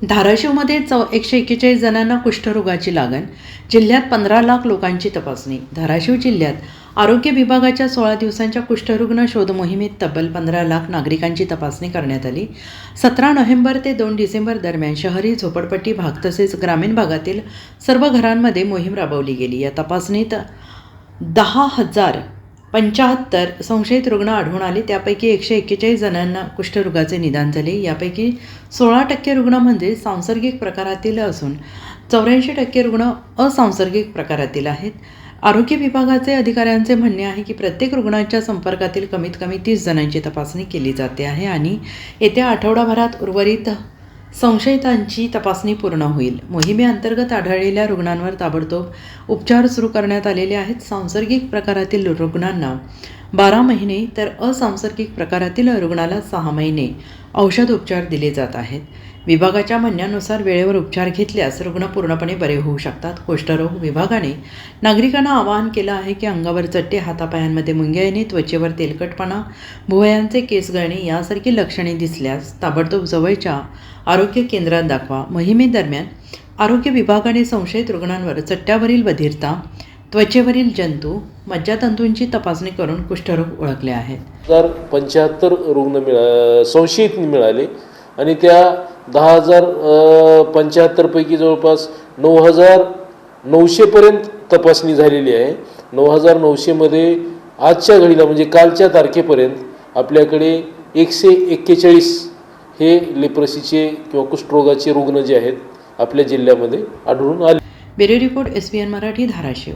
धाराशिवमध्ये 141 जणांना कुष्ठरोगाची लागण. जिल्ह्यात 15 लाख लोकांची तपासणी. धाराशिव जिल्ह्यात आरोग्य विभागाच्या 16 दिवसांच्या कुष्ठरुग्ण शोध मोहिमेत तब्बल 15 लाख नागरिकांची तपासणी करण्यात आली. 17 नोव्हेंबर ते 2 डिसेंबर दरम्यान शहरी झोपडपट्टी भाग तसेच ग्रामीण भागातील सर्व घरांमध्ये मोहीम राबवली गेली. या तपासणीत 10,075 संशयित रुग्ण आढळून आले. त्यापैकी 141 जणांना कुष्ठरोगाचे निदान झाले. यापैकी 16% रुग्ण म्हणजे सांसर्गिक प्रकारातील असून 84% रुग्ण असंसर्गिक प्रकारातील आहेत. आरोग्य विभागाचे अधिकाऱ्यांचे म्हणणे आहे की प्रत्येक रुग्णाच्या संपर्कातील कमीत कमी 30 जणांची तपासणी केली जाते आहे आणि येत्या आठवडाभरात उर्वरित संशयितांची तपासणी पूर्ण होईल. मोहिमेअंतर्गत आढळलेल्या रुग्णांवर ताबडतोब उपचार सुरू करण्यात आलेले आहेत. सांसर्गिक प्रकारातील रुग्णांना 12 महिने तर असंसर्गिक प्रकारातील रुग्णाला 6 महिने औषध उपचार दिले जात आहेत. विभागाच्या म्हणण्यानुसार वेळेवर उपचार घेतल्यास रुग्ण पूर्णपणे बरे होऊ शकतात. कुष्ठरोग विभागाने नागरिकांना आवाहन केलं आहे की अंगावर चट्टे, हातापायांमध्ये मुंग्या येणे, त्वचेवर तेलकटपणा, भुवयांचे केस गळणे यासारखी लक्षणे दिसल्यास ताबडतोब जवळच्या आरोग्य केंद्रात दाखवा. मोहिमेदरम्यान आरोग्य विभागाने संशयित रुग्णांवर चट्ट्यावरील बधिरता, त्वचेवरील जंतू, मज्जातंतूंची तपासणी करून कुष्ठरोग ओळखले आहेत. 1075 रुग्ण संशयित मिळाले आणि त्या 10,075 पैकी जवळपास 9,900 पर्यंत तपासणी झालेली आहे. 9,900 आजच्या घडीला म्हणजे कालच्या तारखेपर्यंत आपल्याकडे 141 हे लेप्रसीचे किंवा कुष्ठरोगाचे रुग्ण जे आहेत आपल्या जिल्ह्यामध्ये आढळून आले. Bureau report SBN Marathi, Dharashiv.